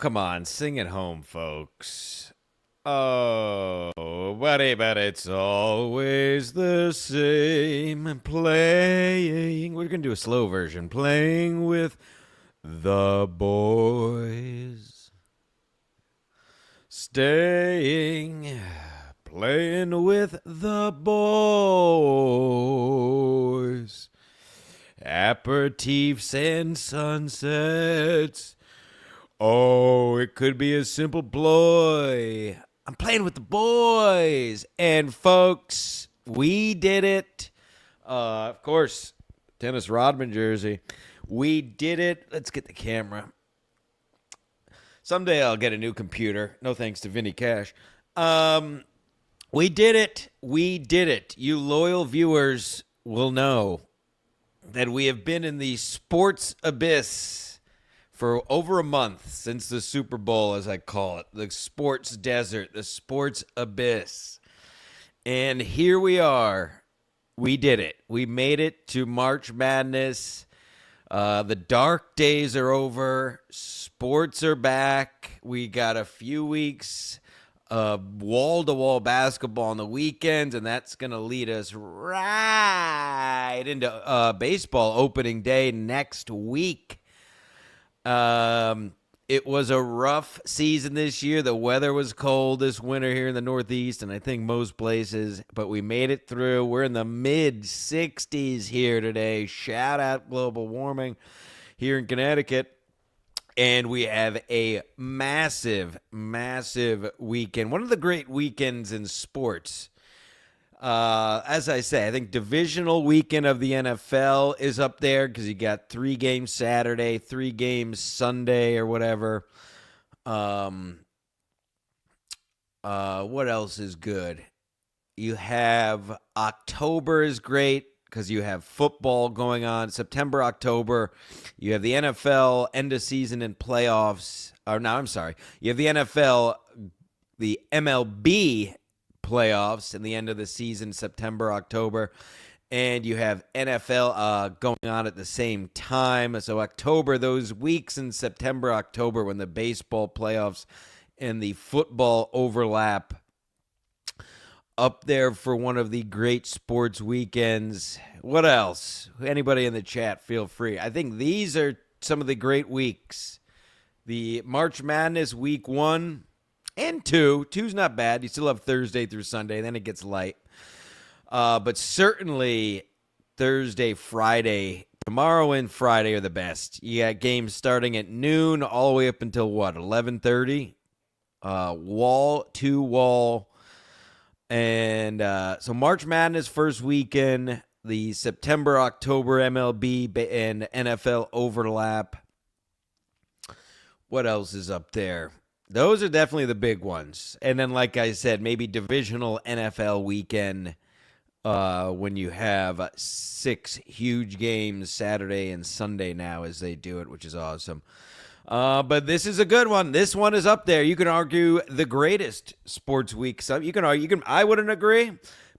come on. Sing it home, folks. Oh, buddy, but it's always the same. Playing. We're going to do a slow version. Playing with the boys. Staying. Playing with the boys. Aperitifs and sunsets. Oh, it could be a simple ploy. I'm playing with the boys. And folks, we did it. Of course, Dennis Rodman jersey. We did it. Let's get the camera. Someday I'll get a new computer. No thanks to Vinny Cash. We did it. We did it. You loyal viewers will know that we have been in the sports abyss for over a month since the Super Bowl, as I call it, the sports desert, the sports abyss. And here we are. We did it. We made it to March Madness. The dark days are over. Sports are back. We got a few weeks of wall-to-wall basketball on the weekends, and that's going to lead us right into baseball opening day next week. It was a rough season this year. The weather was cold this winter here in the Northeast, and I think most places, but we made it through. We're in the mid-60s here today. Shout out global warming here in Connecticut. And we have a massive, massive weekend. One of the great weekends in sports. As I say, I think divisional weekend of the NFL is up there because you got 3 games Saturday, 3 games Sunday or whatever. What else is good? You have October is great because you have football going on. September, October, you have the NFL end of season and playoffs. Or no, I'm sorry. You have the NFL, the MLB playoffs and the end of the season, September, October, and you have NFL going on at the same time. So October, those weeks in September, October, when the baseball playoffs and the football overlap, up there for one of the great sports weekends. What else? Anybody in the chat, feel free. I think these are some of the great weeks. The March Madness week 1 and 2. 2's not bad. You still have Thursday through Sunday. Then it gets light. But certainly Thursday, Friday, tomorrow and Friday are the best. You got games starting at noon all the way up until what, 11:30? Wall to wall. And so March Madness first weekend, the September, October MLB and NFL overlap. What else is up there? Those are definitely the big ones. And then, like I said, maybe divisional NFL weekend when you have 6 huge games Saturday and Sunday now as they do it, which is awesome. But this is a good one. This one is up there. You can argue the greatest sports week. So you can argue. I wouldn't agree,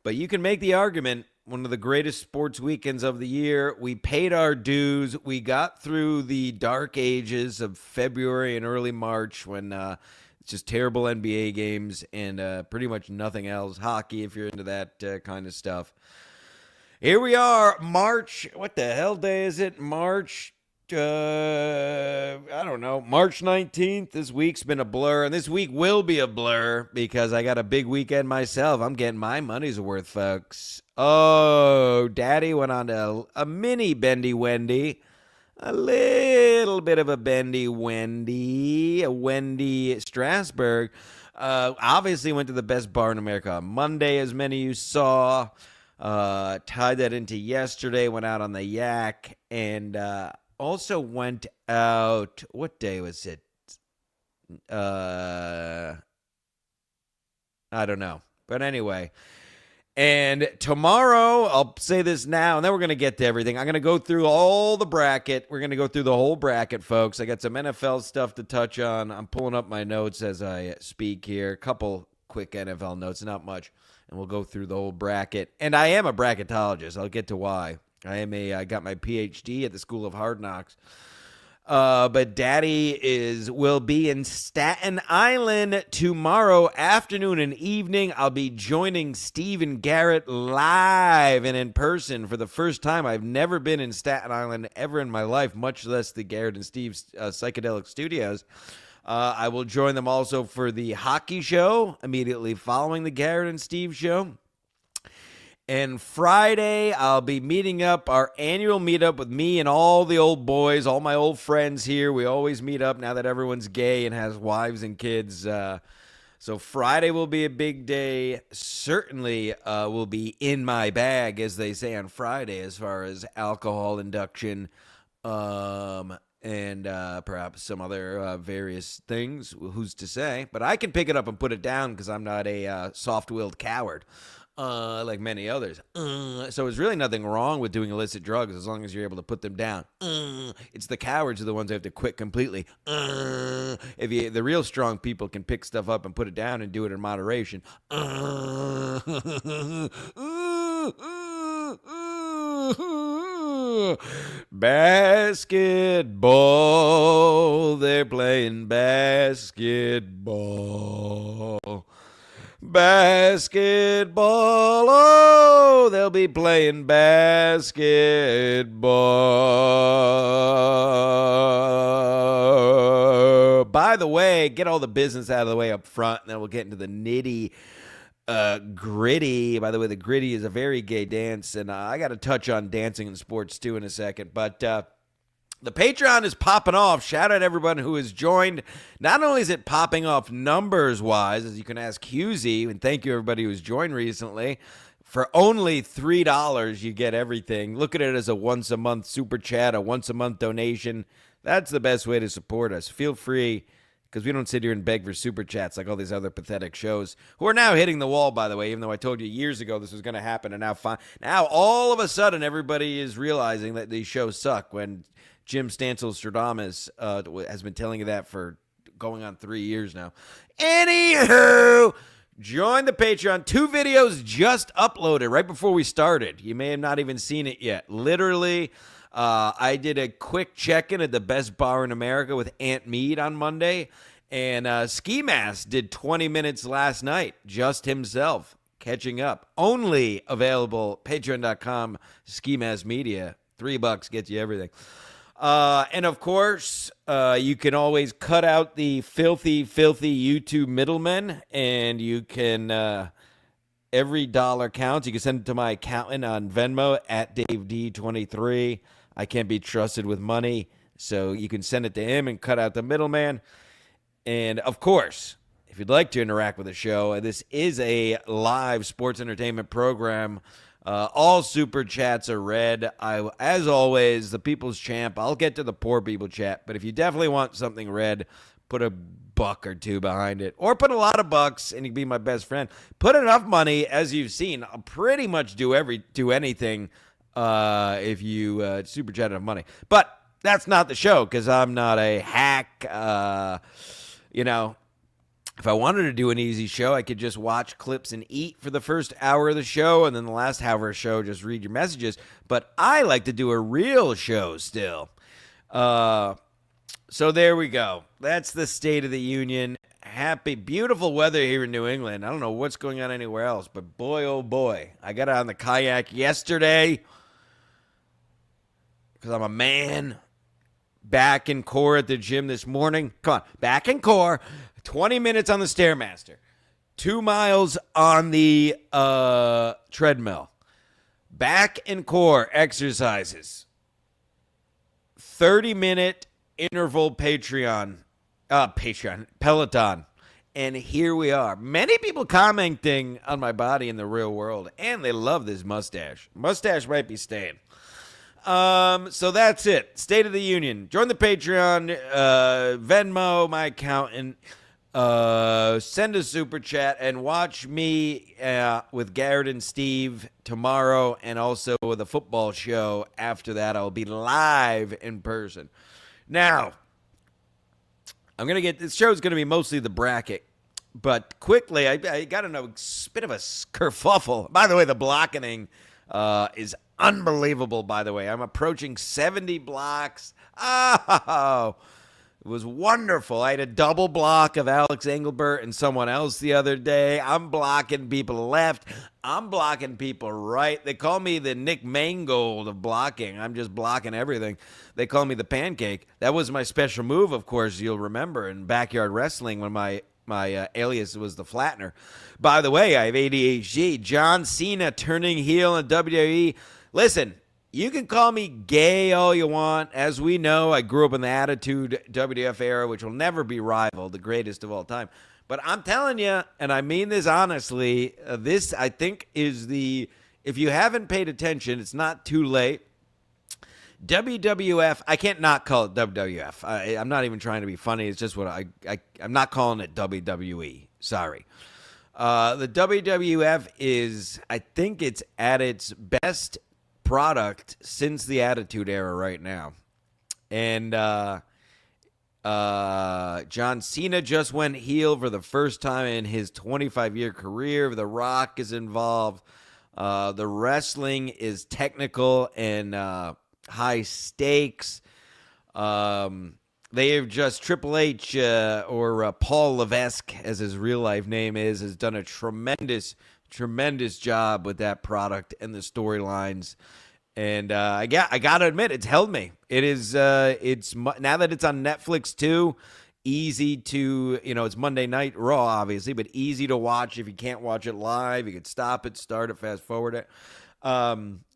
but you can make the argument one of the greatest sports weekends of the year. We paid our dues. We got through the dark ages of February and early March when it's just terrible NBA games and pretty much nothing else. Hockey, if you're into that kind of stuff. Here we are, March. What the hell day is it? March. I don't know, March 19th. This week's been a blur, and this week will be a blur because I got a big weekend myself. I'm getting my money's worth, folks. Oh, Daddy went on to a mini Bendy Wendy, a little bit of a Bendy Wendy, a Wendy Strasburg. Obviously went to the best bar in America on Monday, as many of you saw. Tied that into yesterday, went out on the Yak, and also went out, what day was it? I don't know. But anyway. And tomorrow, I'll say this now, and then we're going to get to everything. I'm going to go through all the bracket. We're going to go through the whole bracket, folks. I got some NFL stuff to touch on. I'm pulling up my notes as I speak here. A couple quick NFL notes, not much. And we'll go through the whole bracket. And I am a bracketologist. I'll get to why. I got my PhD at the School of Hard Knocks. But Daddy will be in Staten Island tomorrow afternoon and evening. I'll be joining Steve and Garrett live and in person for the first time. I've never been in Staten Island ever in my life, much less the Garrett and Steve's Psychedelic Studios. I will join them also for the hockey show immediately following the Garrett and Steve show. And Friday, I'll be meeting up our annual meetup with me and all the old boys, all my old friends here. We always meet up now that everyone's gay and has wives and kids. So Friday will be a big day. Certainly will be in my bag, as they say on Friday, as far as alcohol induction and perhaps some other various things. Who's to say? But I can pick it up and put it down because I'm not a soft-willed coward. Like many others. So there's really nothing wrong with doing illicit drugs as long as you're able to put them down. It's the cowards are the ones who have to quit completely. The real strong people can pick stuff up and put it down and do it in moderation. Basketball. They're playing basketball. Basketball, oh, they'll be playing basketball. By the way, get all the business out of the way up front, and then we'll get into the nitty gritty. By the way, the gritty is a very gay dance, and I got to touch on dancing and sports too in a second, but the Patreon is popping off. Shout out everyone who has joined. Not only is it popping off numbers-wise, as you can ask Husey, and thank you everybody who's joined recently. For only $3, you get everything. Look at it as a once-a-month super chat, a once-a-month donation. That's the best way to support us. Feel free, because we don't sit here and beg for super chats like all these other pathetic shows, who are now hitting the wall, by the way, even though I told you years ago this was going to happen, and now all of a sudden everybody is realizing that these shows suck when Jim Stancil Stradamus has been telling you that for going on 3 years now. Anywho, join the Patreon. 2 videos just uploaded right before we started. You may have not even seen it yet. Literally, I did a quick check-in at the best bar in America with Aunt Mead on Monday, and Ski Mask did 20 minutes last night, just himself, catching up. Only available, patreon.com, Ski Mask Media. $3 gets you everything. And of course, you can always cut out the filthy YouTube middlemen, and you can, every dollar counts. You can send it to my accountant on Venmo at DaveD23. I can't be trusted with money, so you can send it to him and cut out the middleman. And of course, if you'd like to interact with the show, this is a live sports entertainment program. All super chats are read. As always, the people's champ. I'll get to the poor people chat, but if you definitely want something read, put $1 or $2 behind it, or put a lot of bucks, and you can be my best friend. Put enough money, as you've seen. I'll pretty much do anything if you super chat enough money. But that's not the show because I'm not a hack. If I wanted to do an easy show, I could just watch clips and eat for the first hour of the show, and then the last hour of the show, just read your messages. But I like to do a real show still. So there we go. That's the State of the Union. Happy, beautiful weather here in New England. I don't know what's going on anywhere else, but boy, oh boy. I got on the kayak yesterday because I'm a man. Back in core at the gym this morning. Come on, back in core. 20 minutes on the Stairmaster, 2 miles on the treadmill, back and core exercises, 30-minute interval Peloton, and here we are. Many people commenting on my body in the real world, and they love this mustache. Mustache might be staying. So that's it. State of the Union. Join the Patreon, Venmo, my accountant. Send a super chat and watch me with Garrett and Steve tomorrow, and also with a football show after that. I'll be live in person. Now, this show's going to be mostly the bracket, but quickly, I got a bit of a kerfuffle. By the way, the blocketing is Unbelievable, by the way. I'm approaching 70 blocks. Oh, it was wonderful. I had a double block of Alex Engelbert and someone else the other day. I'm blocking people left. I'm blocking people right. They call me the Nick Mangold of blocking. I'm just blocking everything. They call me the pancake. That was my special move, of course, you'll remember, in backyard wrestling when my alias was the Flattener. By the way, I have ADHD. John Cena turning heel in WWE. Listen, you can call me gay all you want. As we know, I grew up in the Attitude WWF era, which will never be rivaled, the greatest of all time. But I'm telling you, and I mean this honestly, this, I think, is if you haven't paid attention, it's not too late. WWF, I can't not call it WWF. I'm not even trying to be funny. It's just what I'm not calling it WWE. Sorry. The WWF is, I think it's at its best product since the Attitude Era right now. And John Cena just went heel for the first time in his 25-year career. The Rock is involved. The wrestling is technical and high stakes. They have just Triple H or Paul Levesque, as his real life name is, has done a tremendous job with that product and the storylines. And I got to admit, it's held me. It is. It's now that it's on Netflix too. Easy to, it's Monday Night Raw, obviously, but easy to watch. If you can't watch it live, you could stop it, start it, fast forward it.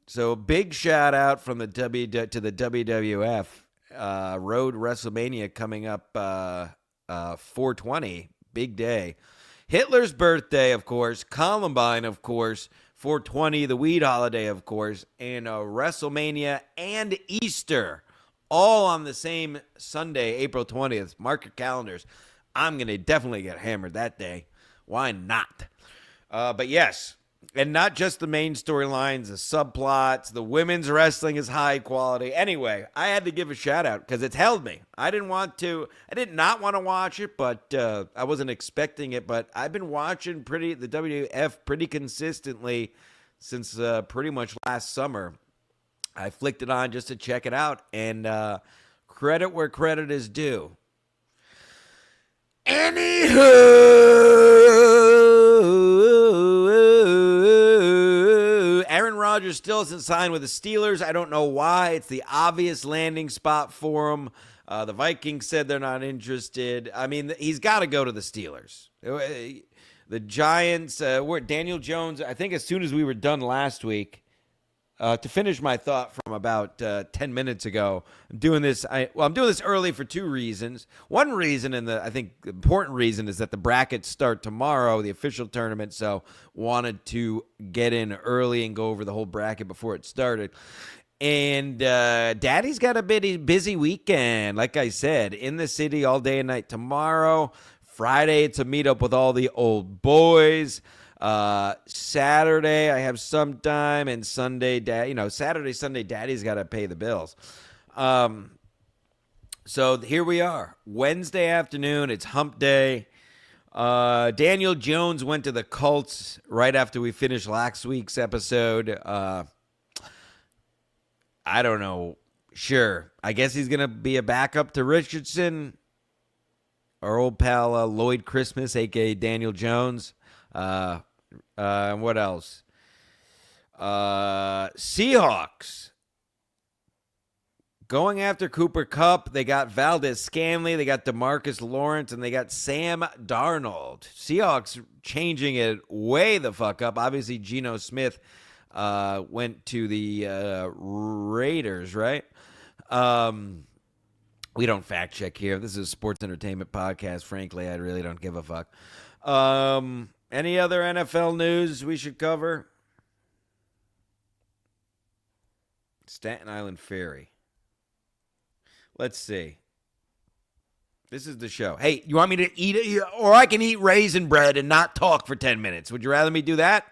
So big shout out from the to the WWF. Road WrestleMania coming up 420, big day. Hitler's birthday, of course. Columbine, of course. 420, the weed holiday, of course. And WrestleMania and Easter, all on the same Sunday, April 20th. Mark your calendars. I'm going to definitely get hammered that day. Why not? But yes, and not just the main storylines, the subplots, the women's wrestling is high quality. Anyway, I had to give a shout out because it's held me. I did not want to watch it, but I wasn't expecting it. But I've been watching the WWF pretty consistently since pretty much last summer. I flicked it on just to check it out, and credit where credit is due. Anywho, Aaron Rodgers still isn't signed with the Steelers. I don't know why. It's the obvious landing spot for him. The Vikings said they're not interested. I mean, he's got to go to the Steelers. The Giants, Daniel Jones, I think as soon as we were done last week, to finish my thought from about 10 minutes ago, I'm doing this early for two reasons. One reason, and I think the important reason, is that the brackets start tomorrow, the official tournament, so wanted to get in early and go over the whole bracket before it started. And Daddy's got a busy weekend, like I said, in the city all day and night tomorrow. Friday, it's a meetup with all the old boys. Saturday I have some time, and Sunday, Saturday, Sunday, Daddy's got to pay the bills. So here we are, Wednesday afternoon. It's hump day. Daniel Jones went to the Colts right after we finished last week's episode. I don't know. Sure. I guess he's going to be a backup to Richardson. Our old pal, Lloyd Christmas, a.k.a. Daniel Jones. What else? Seahawks going after Cooper Kupp. They got Valdez-Scantling, they got DeMarcus Lawrence, and they got Sam Darnold. Seahawks changing it way the fuck up. Obviously, Geno Smith went to the Raiders, right? We don't fact check here. This is a sports entertainment podcast. Frankly, I really don't give a fuck. Any other NFL news we should cover? Staten Island Ferry. Let's see. This is the show. Hey, you want me to eat it? Or I can eat raisin bread and not talk for 10 minutes. Would you rather me do that?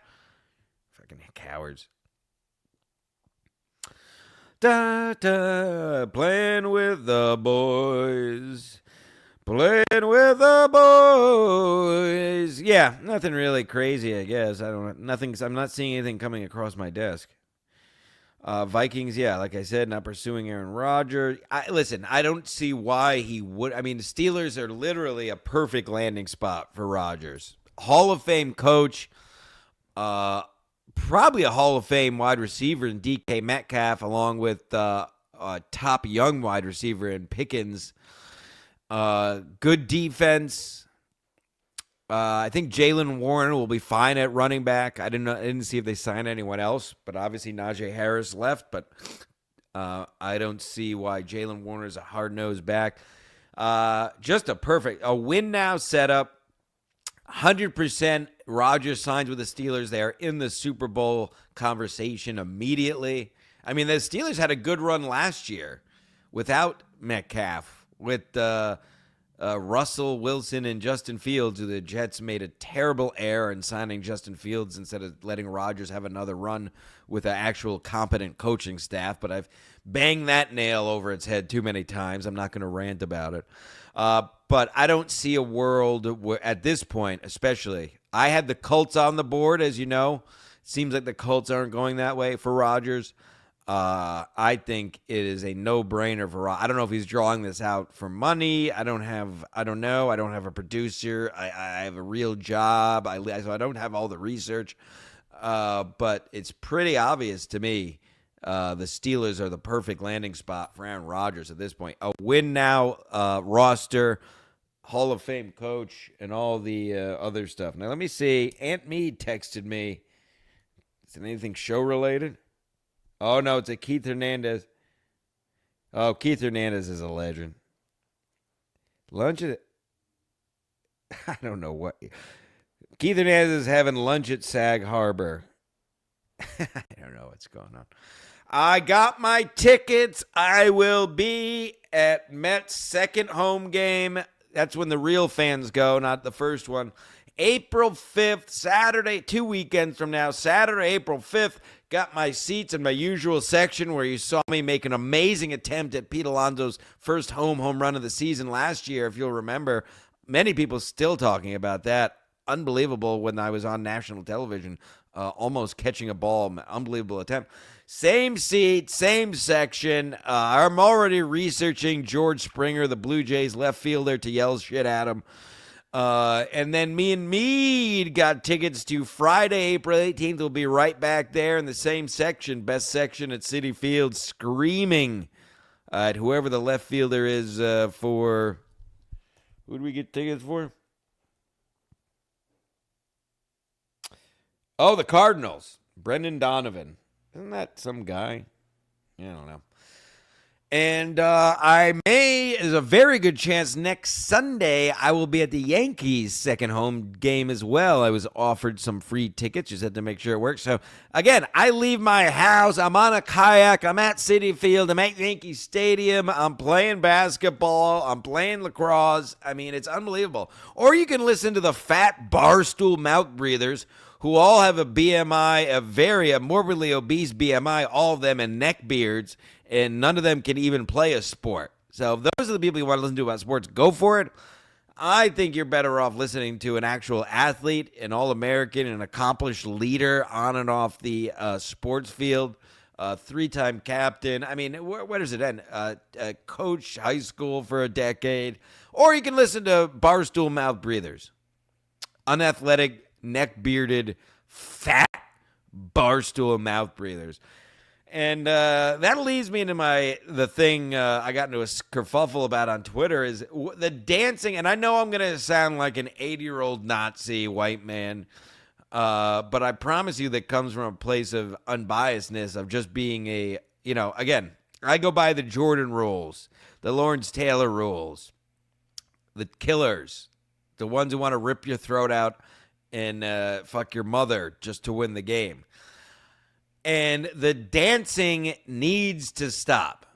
Fucking cowards. Playing with the boys. Playing with the boys. Yeah, nothing really crazy, I guess. I don't know. I'm not seeing anything coming across my desk. Vikings, yeah, like I said, not pursuing Aaron Rodgers. Listen, I don't see why he would. I mean, the Steelers are literally a perfect landing spot for Rodgers. Hall of Fame coach, probably a Hall of Fame wide receiver in DK Metcalf, along with a top young wide receiver in Pickens. Good defense. I think Jalen Warren will be fine at running back. I didn't see if they signed anyone else, but obviously Najee Harris left. But I don't see why Jalen Warren is a hard-nosed back. Just a win now setup. 100% Rodgers signs with the Steelers. They are in the Super Bowl conversation immediately. I mean, the Steelers had a good run last year without Metcalf, with Russell Wilson and Justin Fields, who the Jets made a terrible error in signing Justin Fields instead of letting Rodgers have another run with an actual competent coaching staff. But I've banged that nail over its head too many times. I'm not going to rant about it. But I don't see a world where, at this point, especially, I had the Colts on the board, as you know. It seems like the Colts aren't going that way for Rodgers. I think it is a no-brainer for Rodgers. I don't know if he's drawing this out for money. I don't know. I don't have a producer. I have a real job. So I don't have all the research. But it's pretty obvious to me the Steelers are the perfect landing spot for Aaron Rodgers at this point. A win now roster, Hall of Fame coach, and all the other stuff. Now, let me see. Aunt Mead texted me. Is it anything show-related? Oh, no, it's a Keith Hernandez. Oh, Keith Hernandez is a legend. Lunch at... I don't know what... Keith Hernandez is having lunch at Sag Harbor. I don't know what's going on. I got my tickets. I will be at Mets' second home game. That's when the real fans go, not the first one. April 5th, Saturday, 2 weekends from now, Saturday, April 5th. Got my seats in my usual section where you saw me make an amazing attempt at Pete Alonso's first home run of the season last year, if you'll remember. Many people still talking about that. Unbelievable when I was on national television, almost catching a ball. Unbelievable attempt. Same seat, same section. I'm already researching George Springer, the Blue Jays left fielder, to yell shit at him. And then me and Mead got tickets to Friday, April 18th. We'll be right back there in the same section, best section at Citi Field, screaming at whoever the left fielder is for. Who did we get tickets for? Oh, the Cardinals. Brendan Donovan. Isn't that some guy? I don't know. And there's a very good chance next Sunday I will be at the Yankees' second home game as well. I was offered some free tickets, just had to make sure it works. So, again, I leave my house. I'm on a kayak. I'm at Citi Field. I'm at Yankee Stadium. I'm playing basketball. I'm playing lacrosse. I mean, it's unbelievable. Or you can listen to the fat barstool mouth breathers who all have a BMI, a morbidly obese BMI, all of them, and neck beards, and none of them can even play a sport. So if those are the people you want to listen to about sports, go for it. I think you're better off listening to an actual athlete, an All-American, an accomplished leader on and off the sports field, three-time captain. I mean, where does it end? Coach high school for a decade. Or you can listen to barstool mouth breathers. Unathletic, neck-bearded, fat barstool mouth breathers. And that leads me into the thing I got into a kerfuffle about on Twitter is the dancing. And I know I'm going to sound like an 80-year-old Nazi white man, but I promise you that comes from a place of unbiasedness, of just being again, I go by the Jordan rules, the Lawrence Taylor rules, the killers, the ones who want to rip your throat out and fuck your mother just to win the game. And the dancing needs to stop.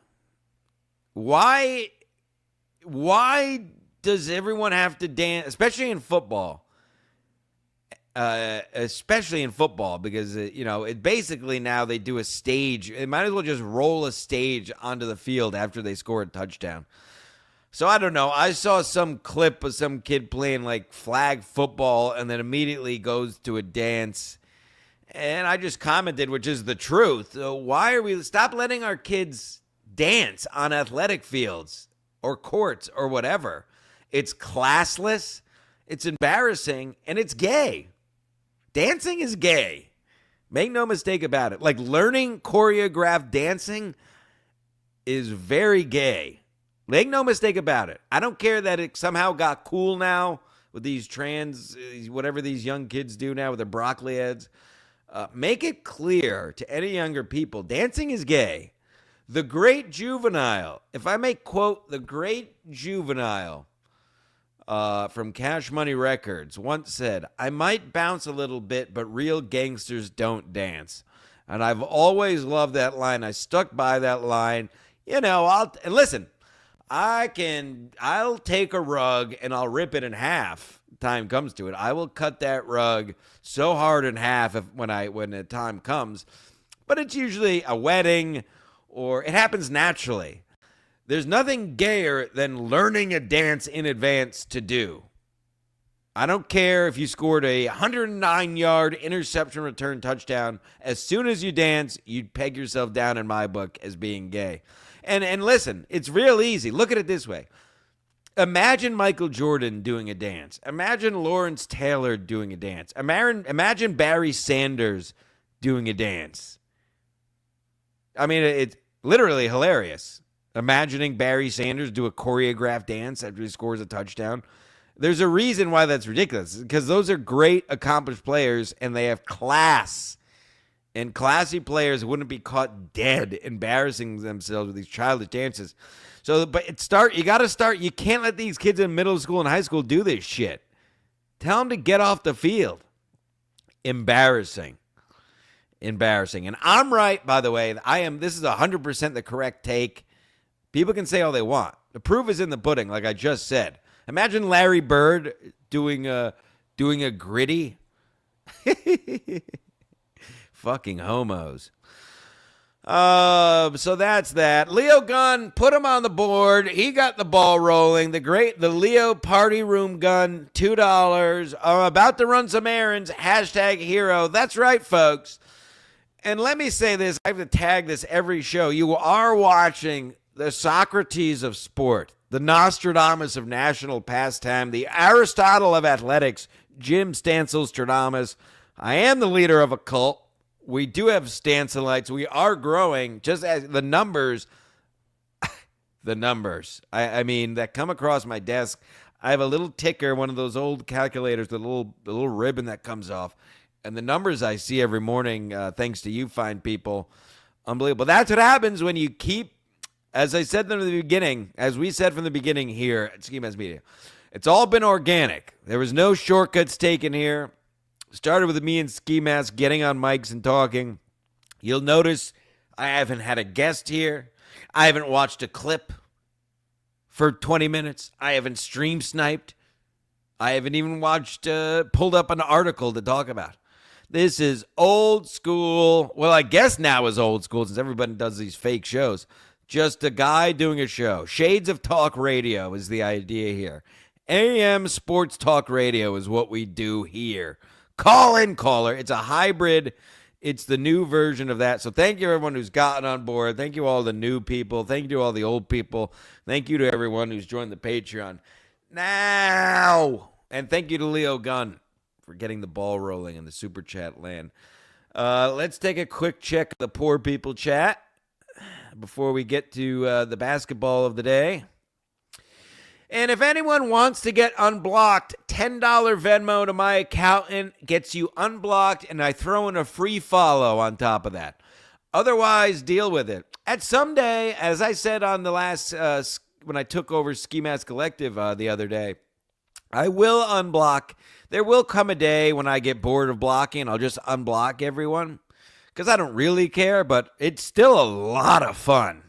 Why does everyone have to dance, especially in football? Because it basically now they do a stage. It might as well just roll a stage onto the field after they score a touchdown. So I don't know. I saw some clip of some kid playing like flag football and then immediately goes to a dance. And I just commented, which is the truth. Why are we stop letting our kids dance on athletic fields or courts or whatever? It's classless, it's embarrassing, and it's gay. Dancing is gay. Make no mistake about it. Like learning choreographed dancing is very gay. Make no mistake about it. I don't care that it somehow got cool now with these trans, whatever these young kids do now with their broccoli heads. Make it clear to any younger people, dancing is gay. The Great Juvenile, if I may quote the Great Juvenile from Cash Money Records, once said, I might bounce a little bit, but real gangsters don't dance. And I've always loved that line. I stuck by that line. And listen, I'll take a rug and I'll rip it in half. Time comes to it. I will cut that rug so hard in half when the time comes. But it's usually a wedding or it happens naturally. There's nothing gayer than learning a dance in advance to do. I don't care if you scored a 109-yard interception return touchdown. As soon as you dance, you peg yourself down in my book as being gay. And listen, it's real easy. Look at it this way. Imagine Michael Jordan doing a dance. Imagine Lawrence Taylor doing a dance. Imagine Barry Sanders doing a dance. I mean, it's literally hilarious. Imagining Barry Sanders do a choreographed dance after he scores a touchdown. There's a reason why that's ridiculous, because those are great, accomplished players, and they have class. And classy players wouldn't be caught dead embarrassing themselves with these childish dances. You got to start. You can't let these kids in middle school and high school do this shit. Tell them to get off the field. Embarrassing. And I'm right, by the way. This is 100% the correct take. People can say all they want. The proof is in the pudding, like I just said. Imagine Larry Bird doing a gritty. Fucking homos. So that's that. Leo Gunn, put him on the board. He got the ball rolling. The Leo Party Room Gun, $2. I'm about to run some errands. #hero. That's right, folks. And let me say this. I have to tag this every show. You are watching the Socrates of sport, the Nostradamus of national pastime, the Aristotle of athletics, Jim Stancil Stradamus. I am the leader of a cult. We do have Stancilites. We are growing, just as the numbers, I mean, that come across my desk. I have a little ticker, one of those old calculators, the little ribbon that comes off. And the numbers I see every morning, thanks to you fine people, unbelievable. That's what happens when you keep, as I said from the beginning, as we said from the beginning here at Ski Mask Media, it's all been organic. There was no shortcuts taken here. Started with me and Ski Mask getting on mics and talking. You'll notice I haven't had a guest here. I haven't watched a clip for 20 minutes. I haven't stream sniped. I haven't even pulled up an article to talk about. This is old school. Well, I guess now is old school since everybody does these fake shows. Just a guy doing a show. Shades of talk radio is the idea here. AM sports talk radio is what we do here. Call in, caller. It's a hybrid. It's the new version of that. So thank you, everyone who's gotten on board. Thank you, all the new people. Thank you to all the old people. Thank you to everyone who's joined the Patreon now. And thank you to Leo Gunn for getting the ball rolling in the Super Chat land. Let's take a quick check of the poor people chat before we get to the basketball of the day. And if anyone wants to get unblocked, $10 Venmo to my accountant gets you unblocked, and I throw in a free follow on top of that. Otherwise, deal with it. At someday, as I said on the last, when I took over Ski Mask Collective the other day, I will unblock. There will come a day when I get bored of blocking, and I'll just unblock everyone. Because I don't really care, but it's still a lot of fun.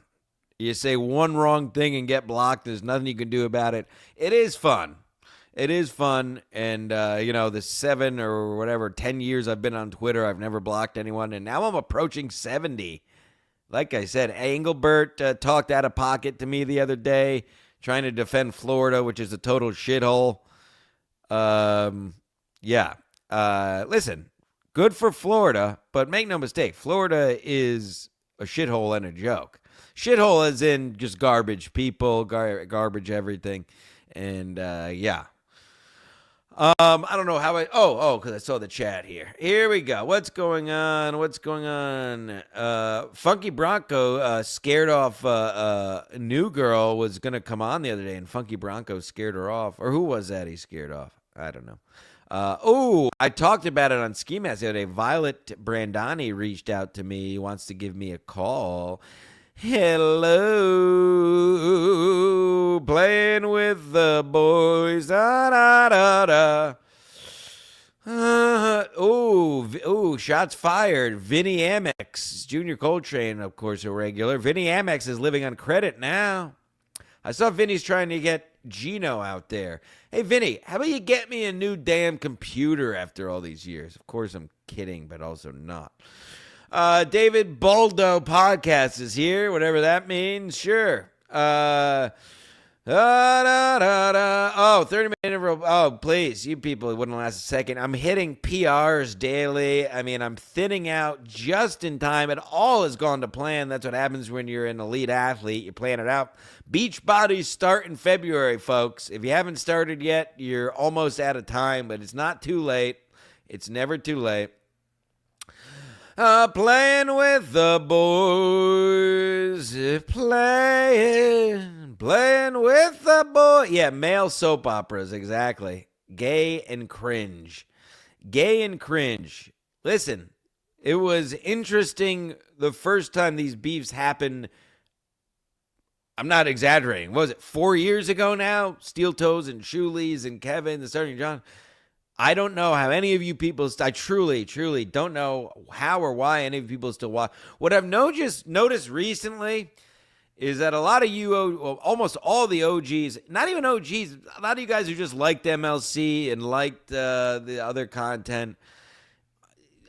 You say one wrong thing and get blocked. There's nothing you can do about it. It is fun. It is fun. And, the 7 or whatever, 10 years I've been on Twitter, I've never blocked anyone. And now I'm approaching 70. Like I said, Engelbert talked out of pocket to me the other day, trying to defend Florida, which is a total shithole. Listen, Good for Florida, but make no mistake, Florida is a shithole and a joke. Shithole as in just garbage people, garbage everything. And yeah. I don't know how because I saw the chat here. Here we go. What's going on? Funky Bronco scared off New Girl was going to come on the other day, and Funky Bronco scared her off. Or who was that he scared off? I don't know. I talked about it on Ski Mask the other day. Violet Brandani reached out to me. He wants to give me a call. Hello, playing with the boys. Da, da, da, da. Shots fired. Vinny Amex, Junior Coltrane, of course, a regular. Vinny Amex is living on credit now. I saw Vinny's trying to get Gino out there. Hey, Vinny, how about you get me a new damn computer after all these years? Of course, I'm kidding, but also not. David Baldo podcast is here, whatever that means. Sure. 30 minute interval. Oh, please, you people, it wouldn't last a second. I'm hitting PRs daily. I mean, I'm thinning out just in time. It all has gone to plan. That's what happens when you're an elite athlete. You plan it out. Beach bodies start in February, folks. If you haven't started yet, you're almost out of time, but it's not too late. It's never too late. Playing with the boys, playing with the boys. Yeah, male soap operas, exactly. Gay and cringe. Listen, it was interesting the first time these beefs happened. I'm not exaggerating. What was it, 4 years ago now? Steel Toes and Shoelies and Kevin and Sergeant John. I don't know how any of you people, I truly don't know how or why any of you people still watch. What I've noticed recently is that a lot of you, almost all the OGs, not even OGs, a lot of you guys who just liked MLC and liked the other content,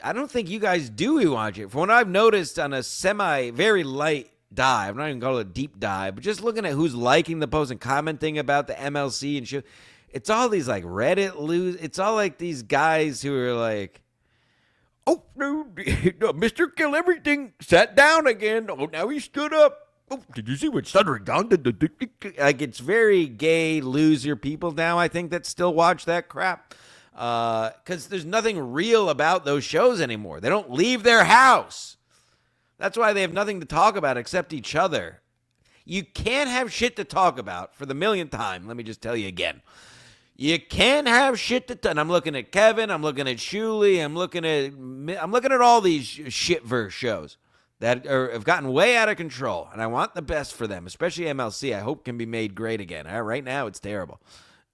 I don't think you guys do watch it. From what I've noticed on a very light dive, I'm not even calling it a deep dive, but just looking at who's liking the post and commenting about the MLC and shit. It's all these like Reddit it's all like these guys who are like, oh, no, Mr. Kill Everything sat down again. Oh, now he stood up. Oh, did you see what Stuttering John did? Like, it's very gay loser people now, I think, that still watch that crap. Because there's nothing real about those shows anymore. They don't leave their house. That's why they have nothing to talk about except each other. You can't have shit to talk about for the millionth time. Let me just tell you again. You can't have shit to and I'm looking at Kevin, I'm looking at Shuley, I'm looking at all these shitverse shows that have gotten way out of control, and I want the best for them, especially MLC. I hope can be made great again. Right now, it's terrible.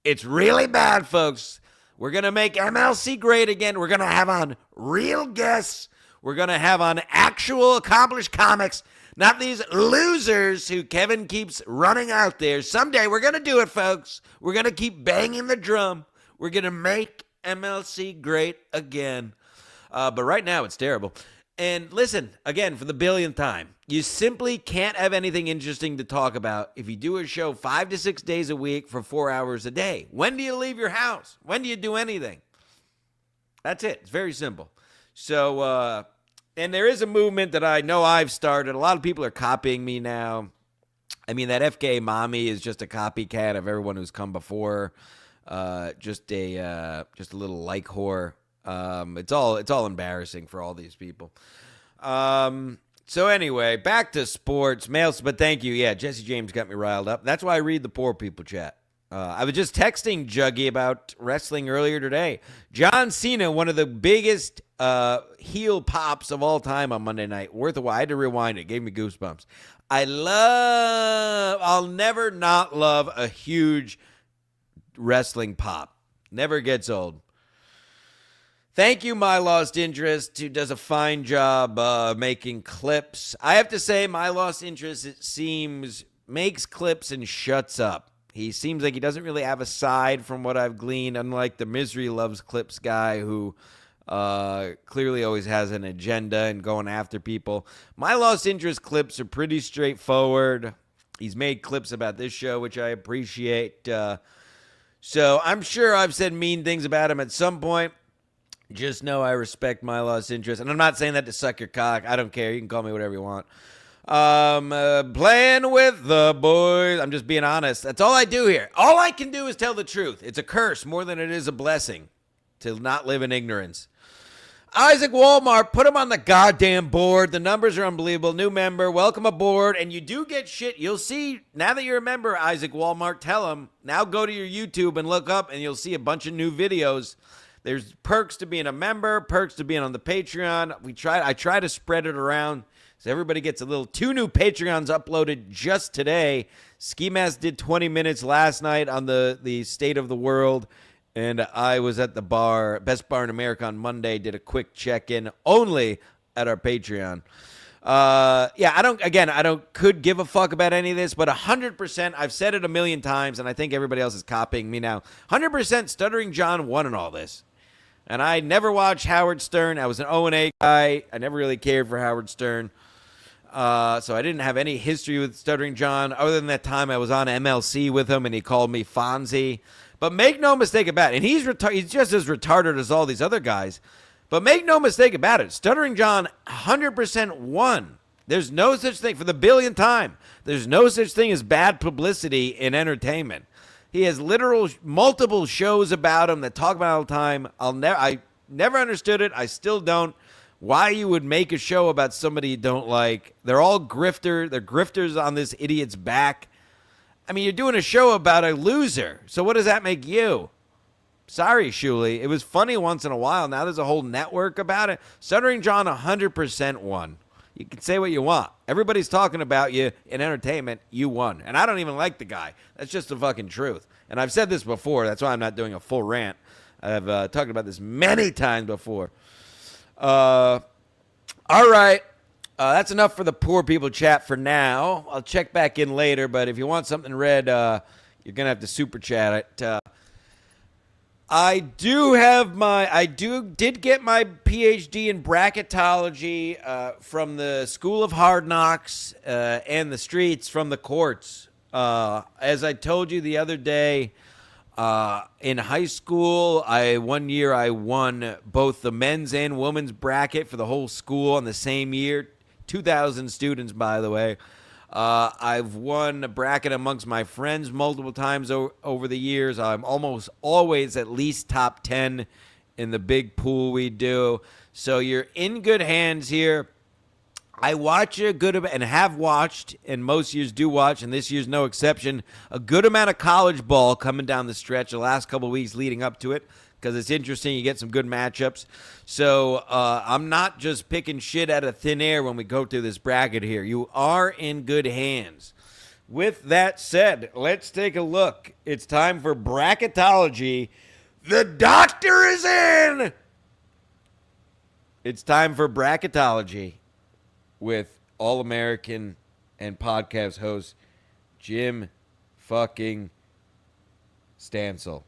It's really bad, folks. We're going to make MLC great again. We're going to have on real guests. We're going to have on actual accomplished comics. Not these losers who Kevin keeps running out there. Someday we're going to do it, folks. We're going to keep banging the drum. We're going to make MLC great again. But right now it's terrible. And listen, again, for the billionth time, you simply can't have anything interesting to talk about if you do a show 5 to 6 days a week for 4 hours a day. When do you leave your house? When do you do anything? That's it. It's very simple. So, and there is a movement that I know I've started. A lot of people are copying me now. I mean, that FK Mommy is just a copycat of everyone who's come before. Just a little like whore. It's all embarrassing for all these people. So anyway, back to sports. But thank you. Yeah, Jesse James got me riled up. That's why I read the poor people chat. I was just texting Juggy about wrestling earlier today. John Cena, one of the biggest heel pops of all time on Monday night. Worth a while. I had to rewind it. Gave me goosebumps. I'll never not love a huge wrestling pop. Never gets old. Thank you, My Lost Interest, who does a fine job making clips. I have to say, My Lost Interest, it seems, makes clips and shuts up. He seems like he doesn't really have a side from what I've gleaned, unlike the Misery Loves Clips guy who clearly always has an agenda and going after people. My Lost Interest clips are pretty straightforward. He's made clips about this show, which I appreciate. So I'm sure I've said mean things about him at some point. Just know I respect my lost interest. And I'm not saying that to suck your cock. I don't care. You can call me whatever you want. Playing with the boys. I'm just being honest. That's all I do here. All I can do is tell the truth. It's a curse more than it is a blessing to not live in ignorance. Isaac Walmart, put him on the goddamn board. The numbers are unbelievable. New member, welcome aboard. And you do get shit. You'll see, now that you're a member, Isaac Walmart, tell him, now go to your YouTube and look up, and you'll see a bunch of new videos. There's perks to being a member, perks to being on the Patreon. I try to spread it around so everybody gets a little. 2 new Patreons uploaded just today. Ski Mask did 20 minutes last night on the state of the world. And I was at the bar, Best Bar in America on Monday, did a quick check-in only at our Patreon. I could give a fuck about any of this, but 100%, I've said it a million times, and I think everybody else is copying me now. 100% Stuttering John won in all this. And I never watched Howard Stern. I was an O&A guy. I never really cared for Howard Stern. So I didn't have any history with Stuttering John, other than that time I was on MLC with him, and he called me Fonzie. But make no mistake about it, and he's just as retarded as all these other guys, but make no mistake about it, Stuttering John 100% won. There's no such thing, for the billionth time, there's no such thing as bad publicity in entertainment. He has multiple shows about him that talk about it all the time. I never understood it. I still don't. Why you would make a show about somebody you don't like. They're all they're grifters on this idiot's back. I mean, you're doing a show about a loser, so what does that make you? Sorry, Shuley. It was funny once in a while. Now there's a whole network about it. Stuttering John 100% won. You can say what you want. Everybody's talking about you in entertainment. You won. And I don't even like the guy. That's just the fucking truth. And I've said this before. That's why I'm not doing a full rant. I've talked about this many times before. All right. That's enough for the poor people chat for now. I'll check back in later, but if you want something read, you're going to have to super chat it. I did get my PhD in bracketology from the School of Hard Knocks and the streets from the courts. As I told you the other day, in high school, one year I won both the men's and women's bracket for the whole school on the same year. 2,000 students, by the way. I've won a bracket amongst my friends multiple times over the years. I'm almost always at least top 10 in the big pool we do. So you're in good hands here. I watch a good and have watched, and most years do watch, and this year's no exception, a good amount of college ball coming down the stretch the last couple of weeks leading up to it, because it's interesting. You get some good matchups. So I'm not just picking shit out of thin air when we go through this bracket here. You are in good hands. With that said, let's take a look. It's time for bracketology. The doctor is in! It's time for bracketology with All-American and podcast host Jim fucking Stancil.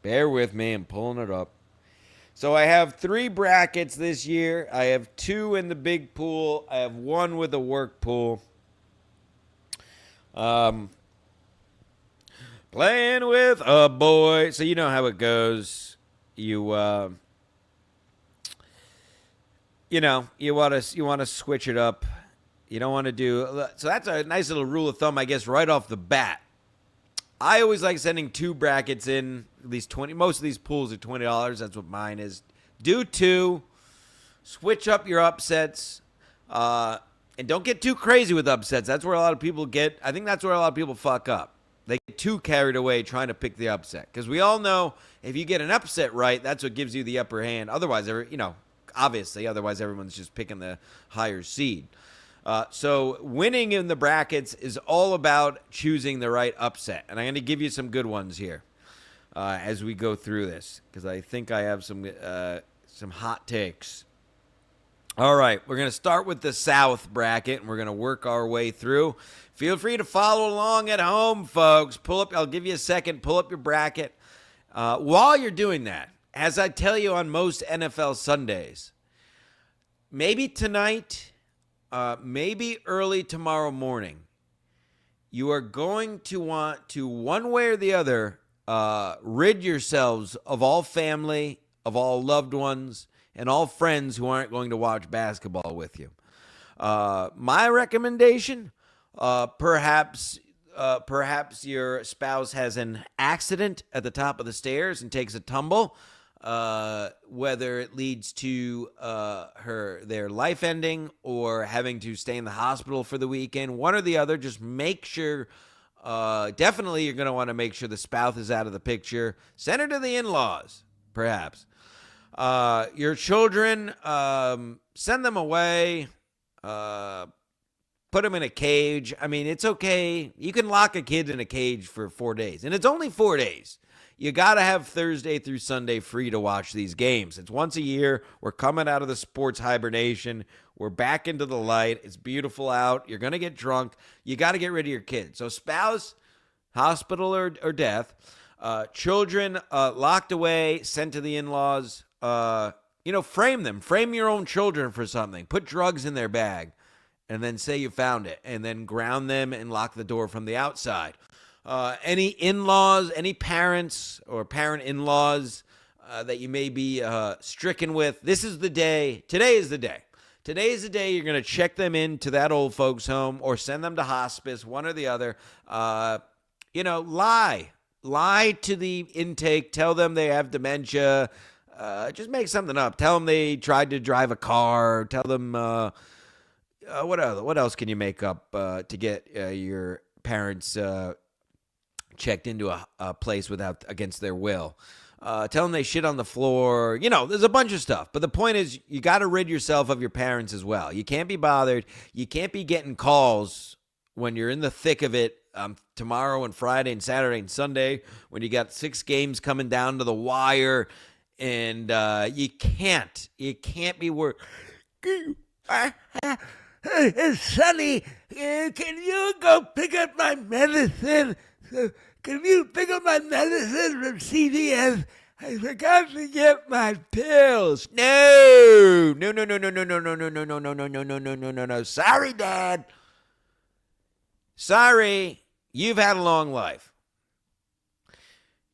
Bear with me, I'm pulling it up. So I have 3 brackets this year. I have 2 in the big pool. I have 1 with a work pool. Playing with a boy. So you know how it goes. You want to switch it up. You don't want to do. So that's a nice little rule of thumb, I guess, right off the bat. I always like sending 2 brackets in, at least 20. Most of these pools are $20. That's what mine is. Do 2. Switch up your upsets. And don't get too crazy with upsets. That's where a lot of people I think that's where a lot of people fuck up. They get too carried away trying to pick the upset. Because we all know if you get an upset right, that's what gives you the upper hand. Otherwise, obviously, everyone's just picking the higher seed. So winning in the brackets is all about choosing the right upset. And I'm going to give you some good ones here as we go through this, because I think I have some hot takes. All right, we're going to start with the South bracket, and we're going to work our way through. Feel free to follow along at home, folks. I'll give you a second. Pull up your bracket. While you're doing that, as I tell you on most NFL Sundays, maybe tonight, maybe early tomorrow morning, you are going to want to, one way or the other, rid yourselves of all family, of all loved ones and all friends who aren't going to watch basketball with you. My recommendation, perhaps your spouse has an accident at the top of the stairs and takes a tumble, whether it leads to their life ending or having to stay in the hospital for the weekend. One or the other. Just make sure. Definitely, you're going to want to make sure the spouse is out of the picture. Send her to the in-laws, perhaps. Your children, send them away. Put them in a cage. I mean, it's okay. You can lock a kid in a cage for 4 days, and it's only 4 days. You got to have Thursday through Sunday free to watch these games. It's once a year. We're coming out of the sports hibernation. We're back into the light. It's beautiful out. You're going to get drunk. You got to get rid of your kids. So spouse, hospital or death. Children locked away, sent to the in-laws. Frame them. Frame your own children for something. Put drugs in their bag and then say you found it, and then ground them and lock the door from the outside. Any in-laws, any parents or parent in-laws that you may be stricken with, this is the day. Today is the day. Today is the day you're going to check them into that old folks home or send them to hospice, one or the other. Lie. Lie to the intake. Tell them they have dementia. Just make something up. Tell them they tried to drive a car. Tell them what else can you make up to get your parents checked into a place against their will. Tell them they shit on the floor. There's a bunch of stuff. But the point is, you got to rid yourself of your parents as well. You can't be bothered. You can't be getting calls when you're in the thick of it tomorrow and Friday and Saturday and Sunday when you got 6 games coming down to the wire, and you can't be worried. It's Sonny. Can you go pick up my medicine? Can you pick up my medicine from CVS? I forgot to get my pills. No. Sorry, Dad. Sorry. You've had a long life.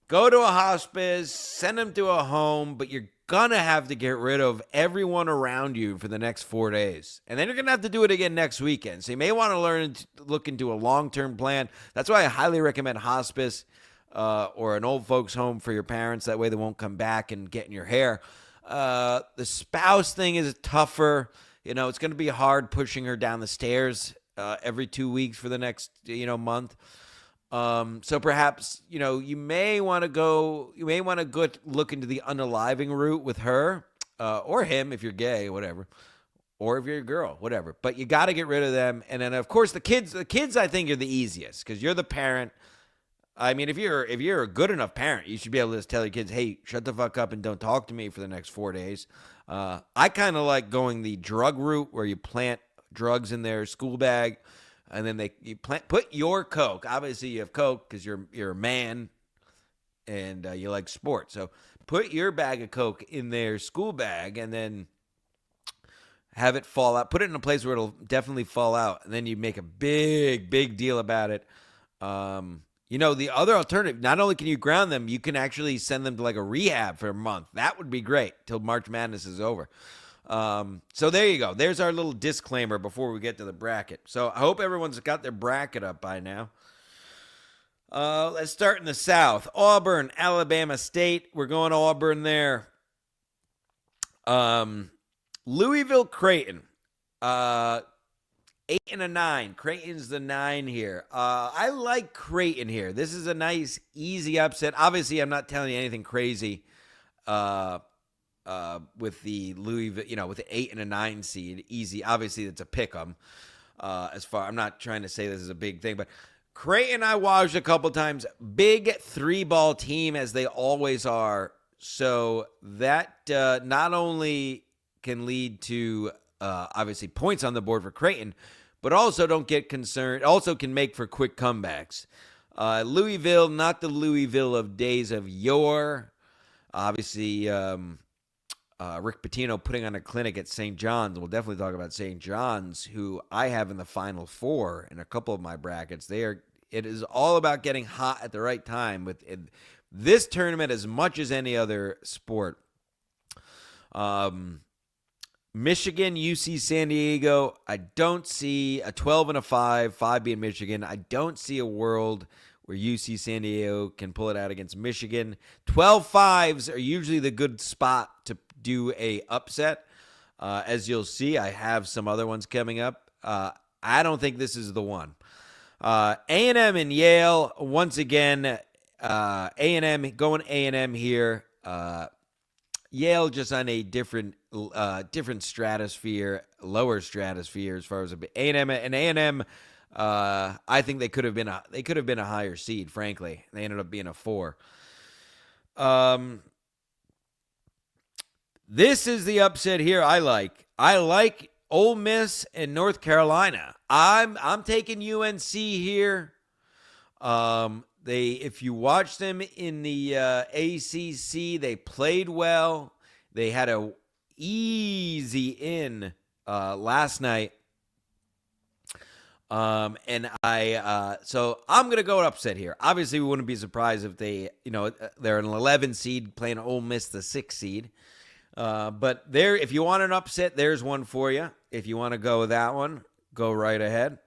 Go to a hospice, send them to a home, but you're going to have to get rid of everyone around you for the next 4 days. And then you're going to have to do it again next weekend. So you may want to look into a long-term plan. That's why I highly recommend hospice or an old folks home for your parents. That way they won't come back and get in your hair. The spouse thing is tougher. It's going to be hard pushing her down the stairs every 2 weeks for the next, month. So perhaps, you may want to go look into the unaliving route with her, or him if you're gay, whatever, or if you're a girl, whatever. But you got to get rid of them. And then of course the kids, I think are the easiest because you're the parent. I mean, if you're a good enough parent, you should be able to just tell your kids, hey, shut the fuck up and don't talk to me for the next 4 days. I kind of like going the drug route where you plant drugs in their school bag. And then put your Coke. Obviously, you have Coke because you're a man and you like sports. So put your bag of Coke in their school bag and then have it fall out. Put it in a place where it'll definitely fall out. And then you make a big, big deal about it. The other alternative, not only can you ground them, you can actually send them to like a rehab for a month. That would be great till March Madness is over. So there you go. There's our little disclaimer before we get to the bracket. So I hope everyone's got their bracket up by now. Let's start in the South. Auburn, Alabama State. We're going to Auburn there. Louisville, Creighton. 8 and a 9. Creighton's the 9 here. I like Creighton here. This is a nice, easy upset. Obviously, I'm not telling you anything crazy. With the Louisville, with the 8 and a 9 seed, easy. Obviously, it's a pick 'em. I'm not trying to say this is a big thing, but Creighton I watched a couple times. Big 3-ball team as they always are. So that not only can lead to obviously points on the board for Creighton, but also don't get concerned. Also can make for quick comebacks. Louisville, not the Louisville of days of yore. Obviously. Rick Pitino putting on a clinic at St. John's. We'll definitely talk about St. John's, who I have in the Final Four in a couple of my brackets. It is all about getting hot at the right time with this tournament as much as any other sport. Michigan, UC San Diego. I don't see a 12 and a 5 being Michigan. I don't see a world where UC San Diego can pull it out against Michigan. 12-5s are usually the good spot to do a upset. As you'll see, I have some other ones coming up. I don't think this is the one. A&M and Yale, once again, A&M going A&M here. Yale just on a different stratosphere, lower stratosphere as far as A&M and A&M. I think they could have been a higher seed. Frankly, they ended up being a 4. This is the upset here. I like Ole Miss and North Carolina. I'm taking UNC here. If you watch them in the ACC, they played well. They had a easy in last night. So I'm gonna go upset here. Obviously, we wouldn't be surprised if they're an 11 seed playing Ole Miss, the 6 seed. But there, if you want an upset, there's one for you. If you want to go with that one, go right ahead.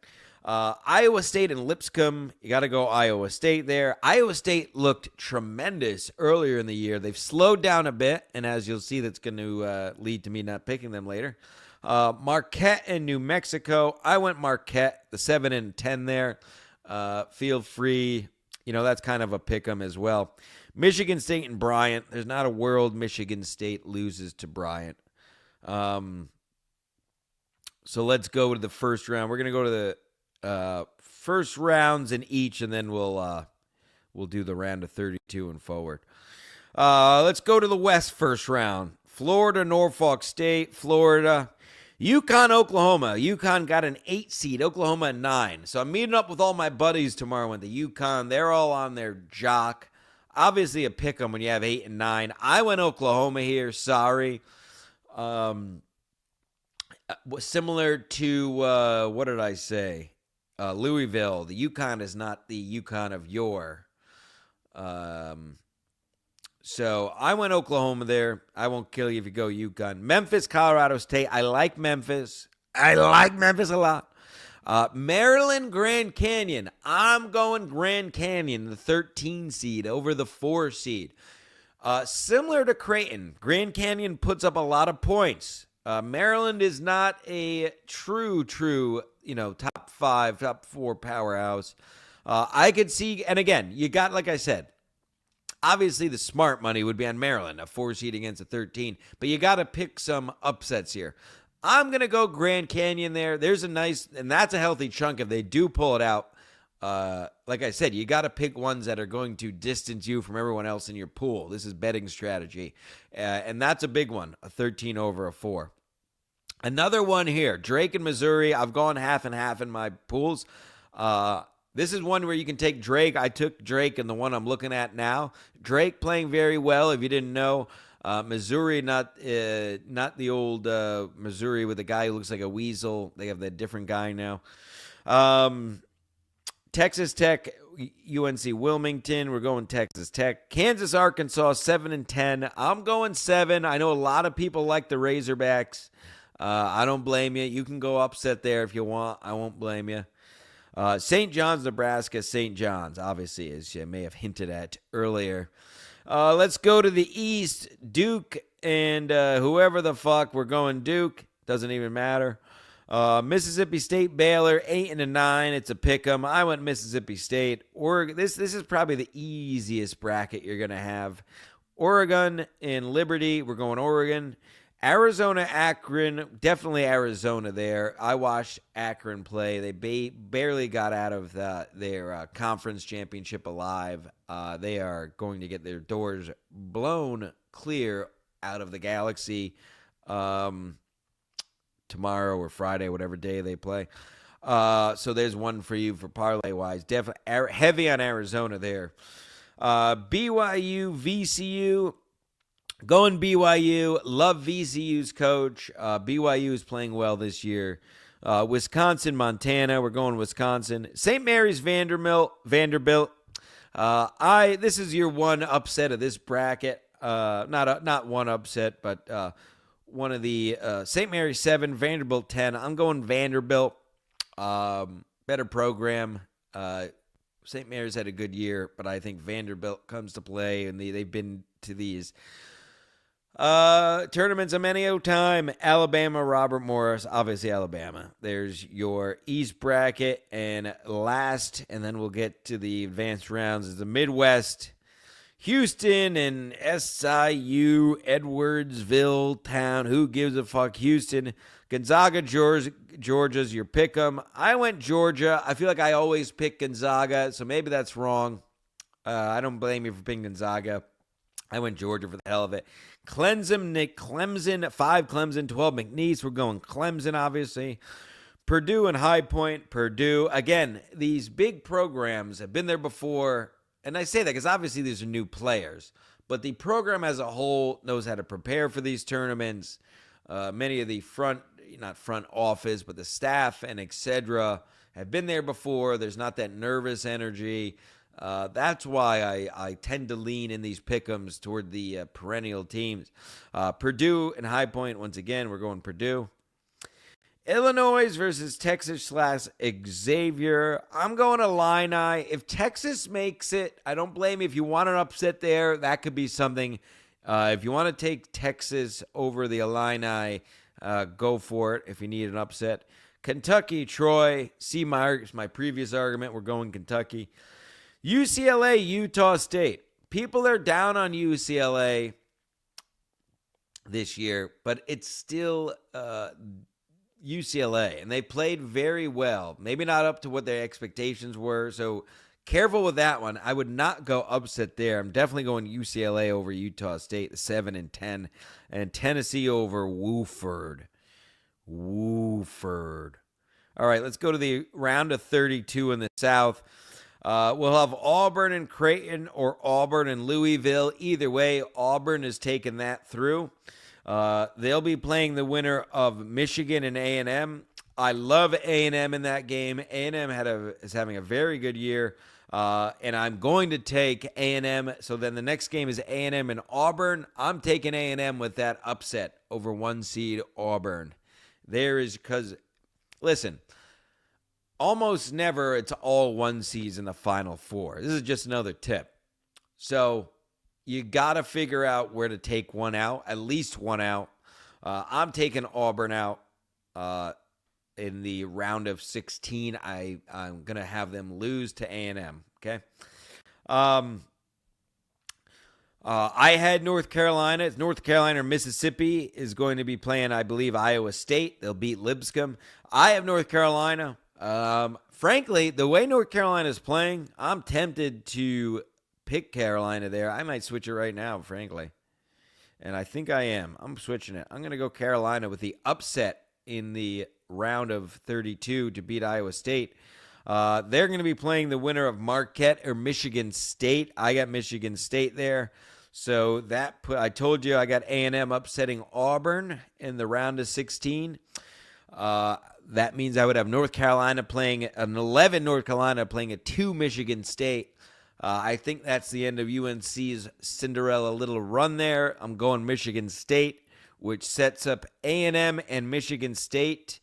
Iowa State and Lipscomb, you got to go Iowa State there. Iowa State looked tremendous earlier in the year. They've slowed down a bit, and as you'll see, that's going to lead to me not picking them later. Marquette and New Mexico. I went Marquette, the 7 and 10 there. Feel free. That's kind of a pick 'em as well. Michigan State and Bryant. There's not a world Michigan State loses to Bryant. So let's go to the first round. We're going to go to the first rounds in each, and then we'll do the round of 32 and forward. Let's go to the West first round. Florida, Norfolk State, Florida. UConn, Oklahoma. UConn got an 8 seed, Oklahoma a 9. So I'm meeting up with all my buddies tomorrow at the UConn. They're all on their jock. Obviously a pick 'em when you have 8 and 9. I went Oklahoma here. Sorry. Similar to, what did I say? Louisville. The UConn is not the UConn of yore. So I went Oklahoma there. I won't kill you if you go UConn. Memphis, Colorado State. I like Memphis. I like Memphis a lot. Maryland, Grand Canyon. I'm going Grand Canyon, the 13 seed over the 4 seed. Similar to Creighton, Grand Canyon puts up a lot of points. Maryland is not a true, top 5, top 4 powerhouse. I could see, and again, you got, like I said, obviously the smart money would be on Maryland, a 4 seed against a 13, but you got to pick some upsets here. I'm going to go Grand Canyon there. There's a nice, and that's a healthy chunk if they do pull it out. Like I said, you got to pick ones that are going to distance you from everyone else in your pool. This is betting strategy, and that's a big one, a 13 over a 4. Another one here, Drake and Missouri. I've gone half and half in my pools. This is one where you can take Drake. I took Drake in the one I'm looking at now. Drake playing very well, if you didn't know. Missouri, not the old Missouri with a guy who looks like a weasel. They have that different guy now. Texas Tech, UNC Wilmington. We're going Texas Tech. Kansas, Arkansas, 7 and 10. I'm going 7. I know a lot of people like the Razorbacks. I don't blame you. You can go upset there if you want. I won't blame you. St. John's, Nebraska, St. John's, obviously, as you may have hinted at earlier. Let's go to the East. Duke and whoever the fuck. We're going Duke. Doesn't even matter. Mississippi State, Baylor, 8 and a 9. It's a pick 'em. I went Mississippi State. This is probably the easiest bracket you're going to have. Oregon and Liberty. We're going Oregon. Arizona, Akron, definitely Arizona there. I watched Akron play. They barely got out of their conference championship alive. They are going to get their doors blown clear out of the galaxy tomorrow or Friday, whatever day they play. So there's one for you for parlay-wise. Definitely heavy on Arizona there. BYU, VCU. Going BYU. Love VCU's coach. BYU is playing well this year. Wisconsin, Montana. We're going Wisconsin. St. Mary's, Vanderbilt. This is your one upset of this bracket. Not one upset, but one of the St. Mary's 7, Vanderbilt 10. I'm going Vanderbilt. Better program. St. Mary's had a good year, but I think Vanderbilt comes to play, and they've been to these tournaments a many time. Alabama, Robert Morris, obviously Alabama. There's your East bracket, and last, and then we'll get to the advanced rounds, is the Midwest. Houston and SIU, Edwardsville Town. Who gives a fuck? Houston. Gonzaga, Georgia's your pick 'em. I went Georgia. I feel like I always pick Gonzaga, so maybe that's wrong. I don't blame you for picking Gonzaga. I went Georgia for the hell of it. Clemson, 5 Clemson, 12 McNeese. We're going Clemson, obviously. Purdue and High Point, Purdue. Again, these big programs have been there before. And I say that because obviously these are new players, but the program as a whole knows how to prepare for these tournaments. Many of the not front office, but the staff and etc. have been there before. There's not that nervous energy. That's why I tend to lean in these pick'ems toward the perennial teams. Purdue and High Point, once again, we're going Purdue. Illinois versus Texas/Xavier. I'm going Illini. If Texas makes it, I don't blame you. If you want an upset there, that could be something. If you want to take Texas over the Illini, go for it if you need an upset. Kentucky, Troy. See my previous argument. We're going Kentucky. UCLA, Utah State. People are down on UCLA this year, but it's still UCLA, and they played very well. Maybe not up to what their expectations were, so careful with that one. I would not go upset there. I'm definitely going UCLA over Utah State, the 7 and 10, and Tennessee over Wofford. All right, let's go to the round of 32 in the South. We'll have Auburn and Creighton or Auburn and Louisville. Either way, Auburn has taken that through. They'll be playing the winner of Michigan and A&M. I love A&M in that game. A&M is having a very good year, and I'm going to take A&M. So then the next game is A&M and Auburn. I'm taking A&M with that upset over 1 seed Auburn. Listen, almost never it's all 1 seeds in the Final Four. This is just another tip. So you got to figure out where to take one out, at least one out. I'm taking Auburn out in the round of 16. I'm going to have them lose to A&M, okay? I had North Carolina. It's North Carolina or Mississippi is going to be playing, I believe, Iowa State. They'll beat Lipscomb. I have North Carolina. Frankly, the way North Carolina is playing, I'm tempted to pick Carolina there. I might switch it right now, frankly. And I think I am. I'm switching it. I'm going to go Carolina with the upset in the round of 32 to beat Iowa State. They're going to be playing the winner of Marquette or Michigan State. I got Michigan State there. So I told you I got A&M upsetting Auburn in the round of 16. That means I would have North Carolina playing an 11 North Carolina playing a 2 Michigan State. I think that's the end of UNC's Cinderella little run there. I'm going Michigan State, which sets up A&M and Michigan State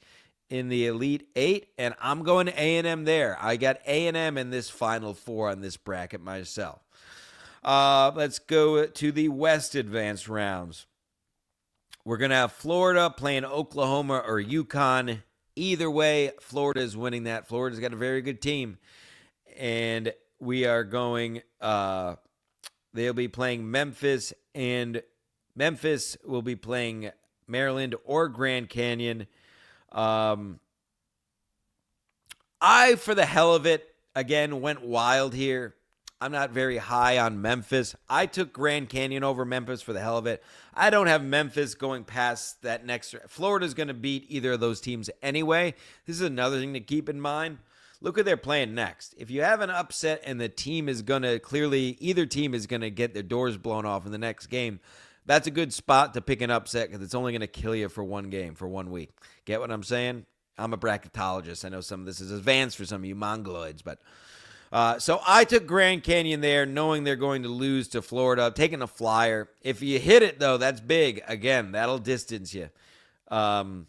in the Elite Eight, and I'm going to A&M there. I got A&M in this Final Four on this bracket myself. Let's go to the West advanced rounds. We're going to have Florida playing Oklahoma or UConn. Either way, Florida is winning that. Florida's got a very good team. And we are going, they'll be playing Memphis, and Memphis will be playing Maryland or Grand Canyon. I, for the hell of it, again, went wild here. I'm not very high on Memphis. I took Grand Canyon over Memphis for the hell of it. I don't have Memphis going past that next. Florida's going to beat either of those teams anyway. This is another thing to keep in mind. Look who they're playing next. If you have an upset and the team is going to either team is going to get their doors blown off in the next game, that's a good spot to pick an upset because it's only going to kill you for one game, for 1 week. Get what I'm saying? I'm a bracketologist. I know some of this is advanced for some of you mongoloids, but So I took Grand Canyon there, knowing they're going to lose to Florida, taking a flyer. If you hit it, though, that's big. Again, that'll distance you. Then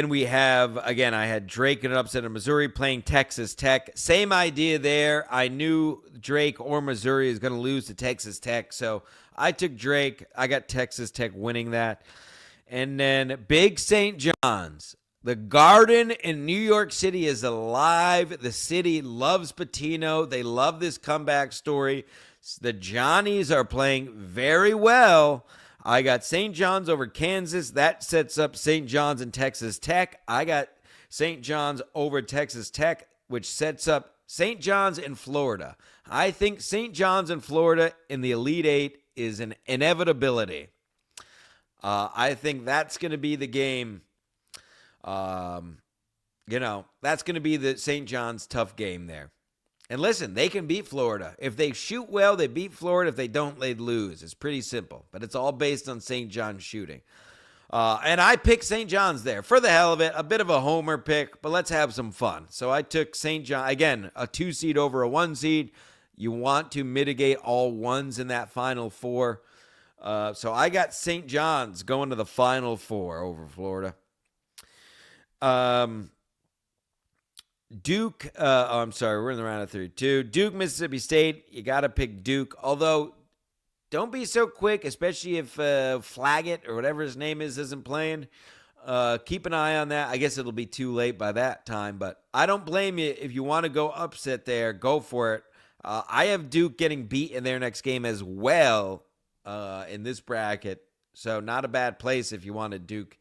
we have, again, I had Drake in an upset in Missouri playing Texas Tech. Same idea there. I knew Drake or Missouri is going to lose to Texas Tech, so I took Drake. I got Texas Tech winning that. And then big St. John's. The Garden in New York City is alive. The city loves Pitino. They love this comeback story. The Johnnies are playing very well. I got St. John's over Kansas. That sets up St. John's and Texas Tech. I got St. John's over Texas Tech, which sets up St. John's in Florida. I think St. John's in Florida in the Elite Eight is an inevitability. I think that's going to be the game. That's going to be the St. John's tough game there. And listen, they can beat Florida. If they shoot well, they beat Florida. If they don't, they'd lose. It's pretty simple. But it's all based on St. John's shooting. And I picked St. John's there. For the hell of it, a bit of a homer pick, but let's have some fun. So I took St. John, again, a 2 seed over a 1 seed. You want to mitigate all ones in that Final Four. So I got St. John's going to the Final Four over Florida. Duke, I'm sorry, we're in the round of 32. Duke, Mississippi State, you got to pick Duke. Although, don't be so quick, especially if Flaggett or whatever his name is isn't playing. Keep an eye on that. I guess it'll be too late by that time, but I don't blame you. If you want to go upset there, go for it. I have Duke getting beat in their next game as well in this bracket, so not a bad place if you wanted Duke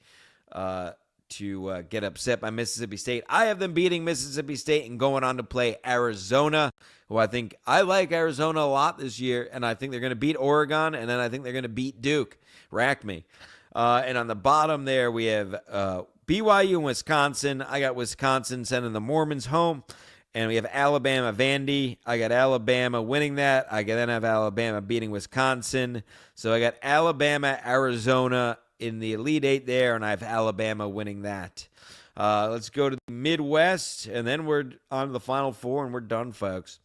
to get upset by Mississippi State. I have them beating Mississippi State and going on to play Arizona, who I like Arizona a lot this year, and I think they're going to beat Oregon, and then I think they're going to beat Duke. Rack me. And on the bottom there, we have BYU and Wisconsin. I got Wisconsin sending the Mormons home, and we have Alabama, Vandy. I got Alabama winning that. I then have Alabama beating Wisconsin. So I got Alabama, Arizona in the Elite Eight there, and I have Alabama winning that. Let's go to the Midwest, and then we're on to the Final Four, and we're done, folks.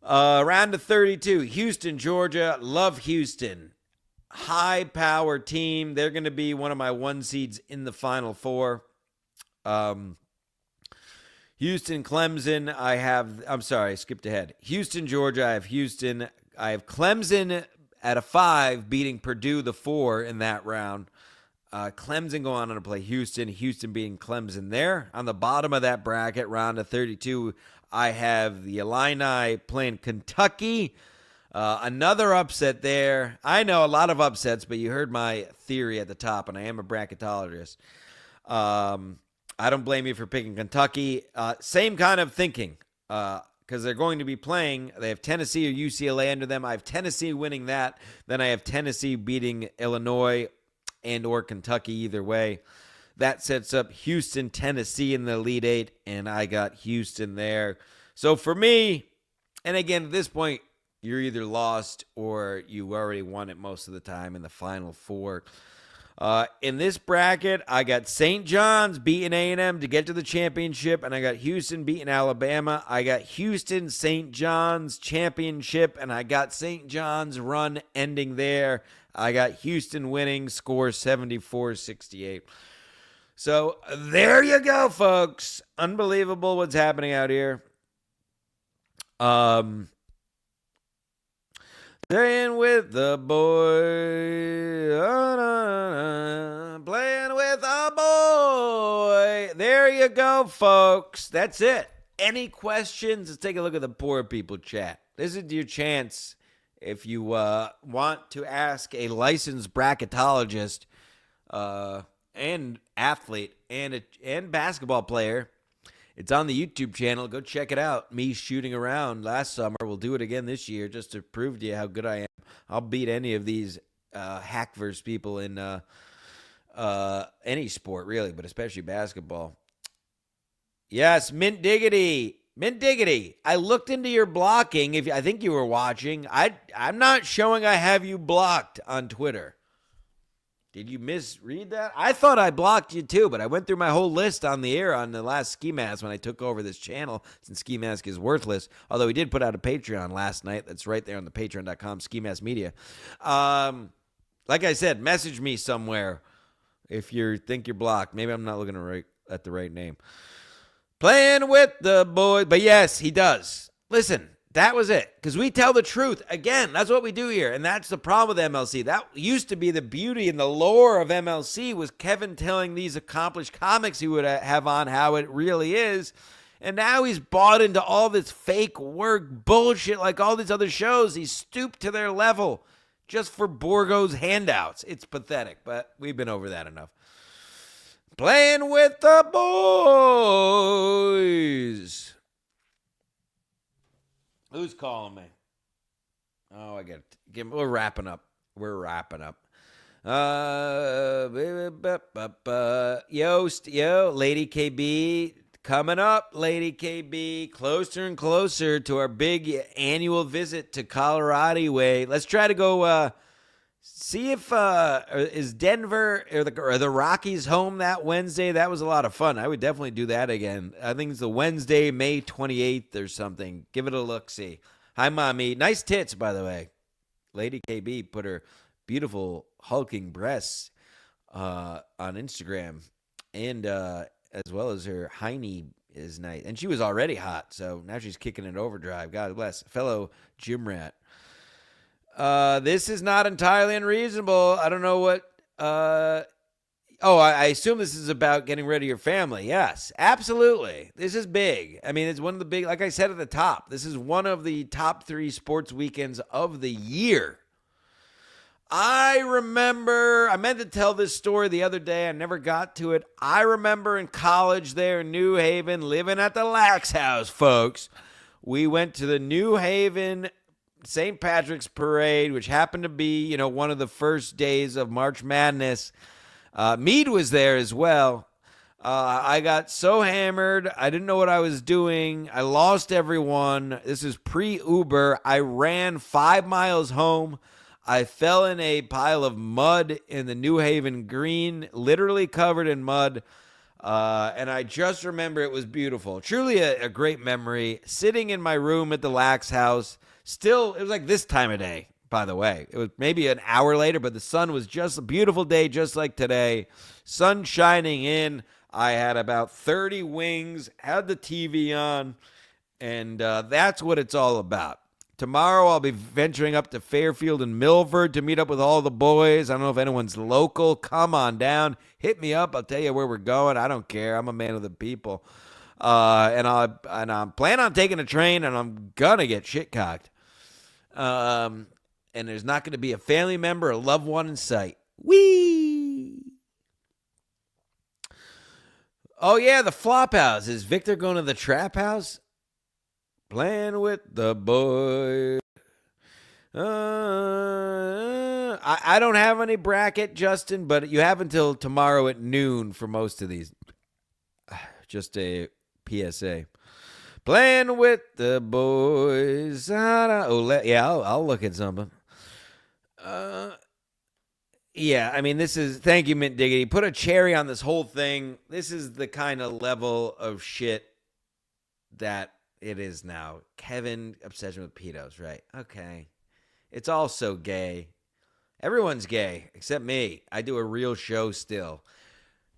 Round of 32, Houston, Georgia. Love Houston. High-power team. They're going to be one of my 1 seeds in the Final Four. Houston, Clemson, I skipped ahead. Houston, Georgia, I have Houston. I have Clemson at a 5, beating Purdue the 4 in that round. Clemson going on to play Houston. Houston beating Clemson there. On the bottom of that bracket, round of 32, I have the Illini playing Kentucky. Another upset there. I know a lot of upsets, but you heard my theory at the top, and I am a bracketologist. I don't blame you for picking Kentucky. Same kind of thinking. Because they're going to be playing. They have Tennessee or UCLA under them. I have Tennessee winning that. Then I have Tennessee beating Illinois and or Kentucky either way. That sets up Houston, Tennessee in the Elite Eight, and I got Houston there. So for me, and again, at this point, you're either lost or you already won it most of the time in the Final Four. In this bracket, I got St. John's beating A&M to get to the championship, and I got Houston beating Alabama. I got Houston, St. John's championship, and I got St. John's run ending there. I got Houston winning, score 74-68. So there you go, folks. Unbelievable what's happening out here. Playing with the boy. Playing with a boy. There you go, folks. That's it. Any questions? Let's take a look at the poor people chat. This is your chance if you want to ask a licensed bracketologist and athlete and basketball player. It's on the YouTube channel. Go check it out. Me shooting around last summer. We'll do it again this year just to prove to you how good I am. I'll beat any of these hackverse people in any sport, really, but especially basketball. Yes, Mint Diggity. Mint Diggity. I looked into your blocking. I think you were watching. I'm not showing I have you blocked on Twitter. Did you misread that? I thought I blocked you too, but I went through my whole list on the air on the last Ski Mask when I took over this channel, since Ski Mask is worthless. Although we did put out a Patreon last night. That's right there on the patreon.com, Ski Mask Media. Like I said, message me somewhere if you think you're blocked. Maybe I'm not looking at the right name. Playing with the boys. But yes, he does. Listen. That was it, because we tell the truth. Again, that's what we do here, and that's the problem with MLC. That used to be the beauty and the lore of MLC, was Kevin telling these accomplished comics he would have on how it really is, and now he's bought into all this fake work bullshit like all these other shows. He's stooped to their level just for Borgo's handouts. It's pathetic, but we've been over that enough. Playing with the boys. Who's calling me? Oh, I got it. We're wrapping up. Yo, Lady KB, coming up, Lady KB, closer and closer to our big annual visit to Colorado way. Let's try to go see if is Denver or the Rockies home that Wednesday. That was a lot of fun. I would definitely do that again. I think it's the Wednesday, May 28th or something. Give it a look-see. Hi, Mommy. Nice tits, by the way. Lady KB put her beautiful hulking breasts on Instagram, and as well as her hiney is nice. And she was already hot, so now she's kicking it overdrive. God bless. Fellow gym rat. This is not entirely unreasonable. I don't know what. I assume this is about getting rid of your family. Yes, absolutely. This is big. I mean, it's one of the big, like I said at the top, this is one of the top 3 sports weekends of the year. I remember, I meant to tell this story the other day. I never got to it. I remember in college there in New Haven, living at the Lax House, folks. We went to the New Haven St. Patrick's Parade, which happened to be, one of the first days of March Madness. Mead was there as well. I got so hammered. I didn't know what I was doing. I lost everyone. This is pre-Uber. I ran 5 miles home. I fell in a pile of mud in the New Haven Green, literally covered in mud. And I just remember it was beautiful. Truly a great memory. Sitting in my room at the Lax House. Still, it was like this time of day, by the way. It was maybe an hour later, but the sun was just a beautiful day, just like today. Sun shining in. I had about 30 wings, had the TV on, and that's what it's all about. Tomorrow, I'll be venturing up to Fairfield and Milford to meet up with all the boys. I don't know if anyone's local. Come on down. Hit me up. I'll tell you where we're going. I don't care. I'm a man of the people. And I'm planning on taking a train, and I'm going to get shit-cocked. And there's not going to be a family member or loved one in sight. Whee! Oh, yeah, the flop house. Is Victor going to the trap house? Playing with the boy. I don't have any bracket, Justin, but you have until tomorrow at noon for most of these. Just a PSA. Playing with the boys. I'll look at something. Yeah, I mean, this is, thank you, Mint Diggity. Put a cherry on this whole thing. This is the kind of level of shit that it is now. Kevin, obsession with pedos, right? Okay. It's all so gay. Everyone's gay, except me. I do a real show still.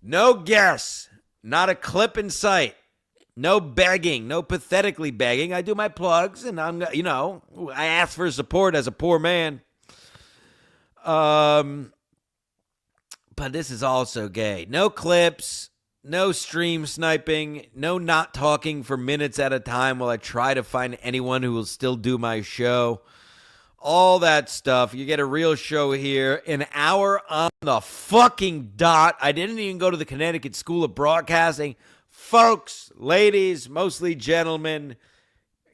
No guess. Not a clip in sight. No begging. No pathetically begging. I do my plugs, and I ask for support as a poor man. But this is also gay. No clips. No stream sniping, no not talking for minutes at a time while I try to find anyone who will still do my show. All that stuff. You get a real show here. An hour on the fucking dot. I didn't even go to the Connecticut School of Broadcasting. Folks, ladies, mostly gentlemen,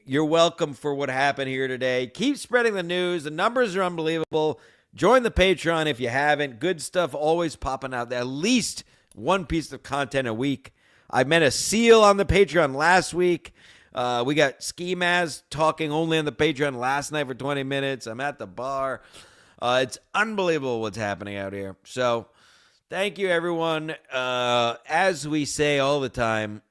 you're welcome for what happened here today. Keep spreading the news. The numbers are unbelievable. Join the Patreon if you haven't. Good stuff always popping out there. At least one piece of content a week. I met a SEAL on the Patreon last week. We got Ski Mask talking only on the Patreon last night for 20 minutes. I'm at the bar. It's unbelievable what's happening out here. So thank you, everyone. As we say all the time,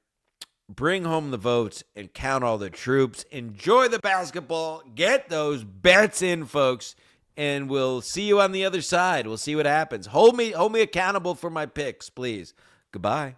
bring home the votes and count all the troops. Enjoy the basketball. Get those bets in, folks. And we'll see you on the other side. We'll see what happens. Hold me accountable for my picks, please. Goodbye.